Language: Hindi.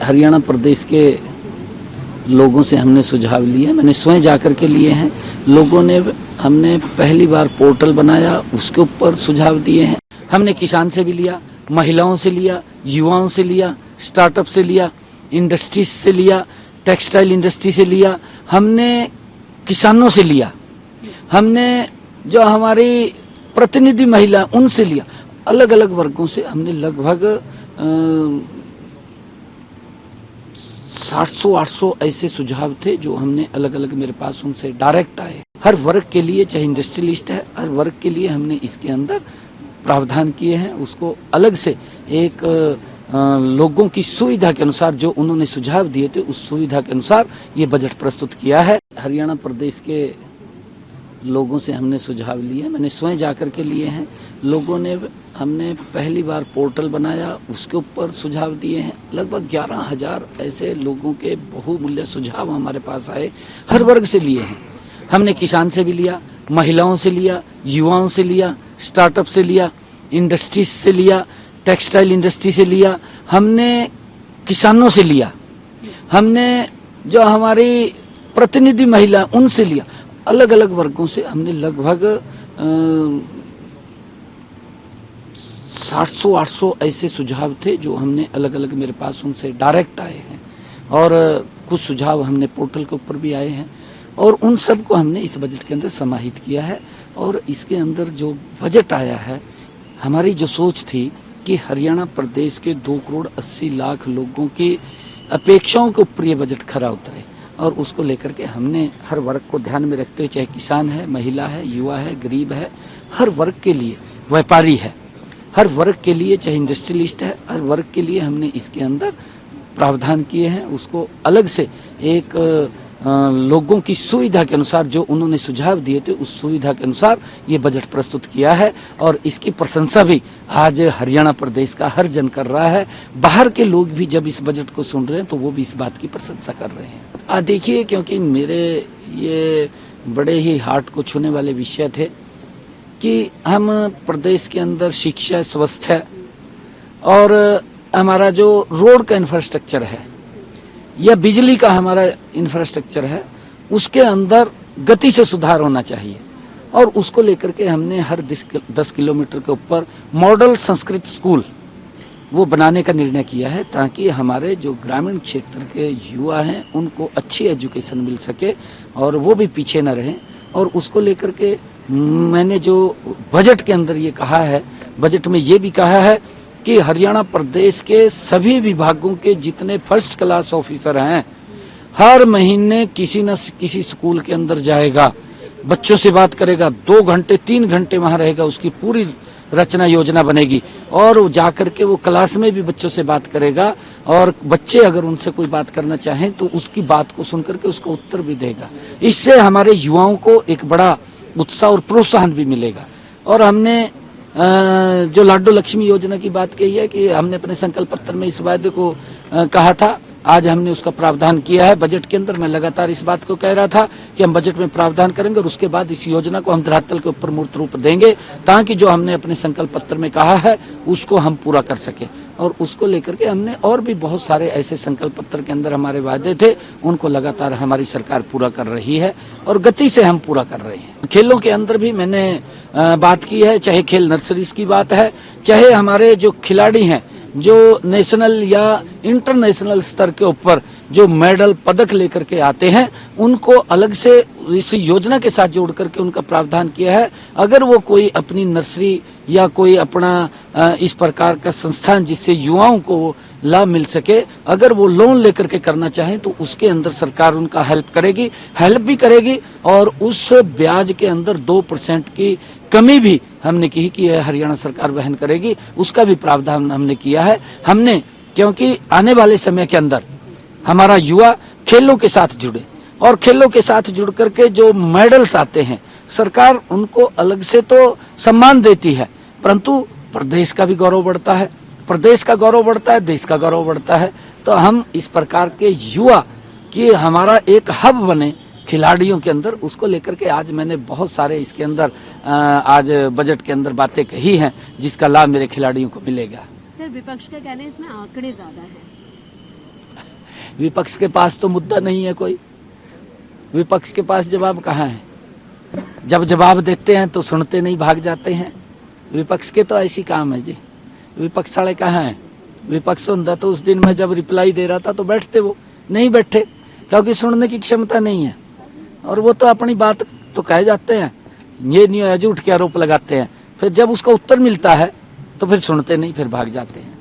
हरियाणा प्रदेश के लोगों से हमने सुझाव लिए, मैंने स्वयं जाकर के लिए हैं। लोगों ने, हमने पहली बार पोर्टल बनाया, उसके ऊपर सुझाव दिए हैं। हमने किसान से भी लिया, महिलाओं से लिया, युवाओं से लिया, स्टार्टअप से लिया, इंडस्ट्रीज से लिया, टेक्सटाइल इंडस्ट्री से लिया, हमने किसानों से लिया, हमने जो हमारी प्रतिनिधि महिला उनसे लिया, अलग अलग वर्गों से हमने लगभग 700-800 ऐसे सुझाव थे जो हमने अलग अलग, मेरे पास उनसे डायरेक्ट आए। हर वर्ग के लिए, चाहे इंडस्ट्रियलिस्ट है, हर वर्ग के लिए हमने इसके अंदर प्रावधान किए हैं। उसको अलग से एक लोगों की सुविधा के अनुसार जो उन्होंने सुझाव दिए थे, उस सुविधा के अनुसार ये बजट प्रस्तुत किया है। हरियाणा प्रदेश के लोगों से हमने सुझाव लिए, मैंने स्वयं जाकर के लिए हैं। लोगों ने, हमने पहली बार पोर्टल बनाया, उसके ऊपर सुझाव दिए हैं। लगभग 11,000 ऐसे लोगों के बहुमूल्य सुझाव हमारे पास आए, हर वर्ग से लिए हैं। हमने किसान से भी लिया, महिलाओं से लिया, युवाओं से लिया, स्टार्टअप से लिया, इंडस्ट्रीज से लिया, टेक्सटाइल इंडस्ट्री से लिया, हमने किसानों से लिया, हमने जो हमारी प्रतिनिधि महिला उनसे लिया, अलग अलग वर्गों से हमने लगभग 700-800 ऐसे सुझाव थे जो हमने अलग अलग, मेरे पास उनसे डायरेक्ट आए हैं, और कुछ सुझाव हमने पोर्टल के ऊपर भी आए हैं, और उन सब को हमने इस बजट के अंदर समाहित किया है। और इसके अंदर जो बजट आया है, हमारी जो सोच थी कि हरियाणा प्रदेश के 2,80,00,000 लोगों की अपेक्षाओं के ऊपर ये बजट खरा उतरे, और उसको लेकर के हमने हर वर्ग को ध्यान में रखते हुए, चाहे किसान है, महिला है, युवा है, गरीब है, हर वर्ग के लिए, व्यापारी है, हर वर्ग के लिए, चाहे इंडस्ट्रियलिस्ट है, हर वर्ग के लिए हमने इसके अंदर प्रावधान किए हैं। उसको अलग से एक लोगों की सुविधा के अनुसार जो उन्होंने सुझाव दिए थे, उस सुविधा के अनुसार ये बजट प्रस्तुत किया है, और इसकी प्रशंसा भी आज हरियाणा प्रदेश का हर जन कर रहा है। बाहर के लोग भी जब इस बजट को सुन रहे हैं तो वो भी इस बात की प्रशंसा कर रहे हैं। देखिए, क्योंकि मेरे ये बड़े ही हार्ट को छूने वाले विषय थे कि हम प्रदेश के अंदर शिक्षा, स्वास्थ्य और हमारा जो रोड का इंफ्रास्ट्रक्चर है या बिजली का हमारा इंफ्रास्ट्रक्चर है, उसके अंदर गति से सुधार होना चाहिए, और उसको लेकर के हमने हर 10 किलोमीटर के ऊपर मॉडल संस्कृत स्कूल वो बनाने का निर्णय किया है, ताकि हमारे जो ग्रामीण क्षेत्र के युवा हैं उनको अच्छी एजुकेशन मिल सके और वो भी पीछे न रहें। और उसको लेकर के मैंने जो बजट के अंदर ये कहा है, बजट में ये भी कहा है कि हरियाणा प्रदेश के सभी विभागों के जितने फर्स्ट क्लास ऑफिसर हैं, हर महीने किसी न किसी स्कूल के अंदर जाएगा, बच्चों से बात करेगा, 2 घंटे 3 घंटे वहां रहेगा, उसकी पूरी रचना योजना बनेगी, और जाकर के वो क्लास में भी बच्चों से बात करेगा, और बच्चे अगर उनसे कोई बात करना चाहें तो उसकी बात को सुन करके उसका उत्तर भी देगा। इससे हमारे युवाओं को एक बड़ा उत्साह और प्रोत्साहन भी मिलेगा। और हमने जो लाडो लक्ष्मी योजना की बात कही है कि हमने अपने संकल्प पत्र में इस वायदे को कहा था, आज हमने उसका प्रावधान किया है बजट के अंदर। मैं लगातार इस बात को कह रहा था कि हम बजट में प्रावधान करेंगे और उसके बाद इस योजना को हम धरातल के ऊपर मूर्त रूप देंगे, ताकि जो हमने अपने संकल्प पत्र में कहा है उसको हम पूरा कर सके। और उसको लेकर के हमने और भी बहुत सारे ऐसे संकल्प पत्र के अंदर हमारे वादे थे, उनको लगातार हमारी सरकार पूरा कर रही है और गति से हम पूरा कर रहे हैं। खेलों के अंदर भी मैंने बात की है, चाहे खेल नर्सरीज की बात है, चाहे हमारे जो खिलाड़ी हैं जो नेशनल या इंटरनेशनल स्तर के ऊपर जो मेडल पदक लेकर के आते हैं, उनको अलग से इस योजना के साथ जोड़ करके उनका प्रावधान किया है। अगर वो कोई अपनी नर्सरी या कोई अपना इस प्रकार का संस्थान जिससे युवाओं को लाभ मिल सके, अगर वो लोन लेकर के करना चाहें तो उसके अंदर सरकार उनका हेल्प भी करेगी, और उस ब्याज के अंदर 2% की कमी भी हमने की कि हरियाणा सरकार वहन करेगी, उसका भी प्रावधान हमने किया है। हमने, क्योंकि आने वाले समय के अंदर हमारा युवा खेलों के साथ जुड़े, और खेलों के साथ जुड़ करके जो मेडल्स आते हैं, सरकार उनको अलग से तो सम्मान देती है, परंतु प्रदेश का भी गौरव बढ़ता है, प्रदेश का गौरव बढ़ता है, देश का गौरव बढ़ता है। तो हम इस प्रकार के युवा की हमारा एक हब बने खिलाड़ियों के अंदर, उसको लेकर के आज मैंने बहुत सारे इसके अंदर आज बजट के अंदर बातें कही हैं जिसका लाभ मेरे खिलाड़ियों को मिलेगा। सर, विपक्ष का कहना है इसमें आंकड़े ज्यादा हैं। विपक्ष के पास तो मुद्दा नहीं है कोई, विपक्ष के पास जवाब कहाँ है। जब जवाब देते हैं तो सुनते नहीं, भाग जाते हैं। विपक्ष के तो ऐसी काम है जी। विपक्ष वाले कहाँ हैं? विपक्ष होता तो उस दिन मैं जब रिप्लाई दे रहा था तो बैठते, वो नहीं बैठे क्योंकि सुनने की क्षमता नहीं है। और वो तो अपनी बात तो कह जाते हैं, ये नहीं है, झूठ के आरोप लगाते हैं। फिर जब उसका उत्तर मिलता है तो फिर सुनते नहीं, फिर भाग जाते हैं।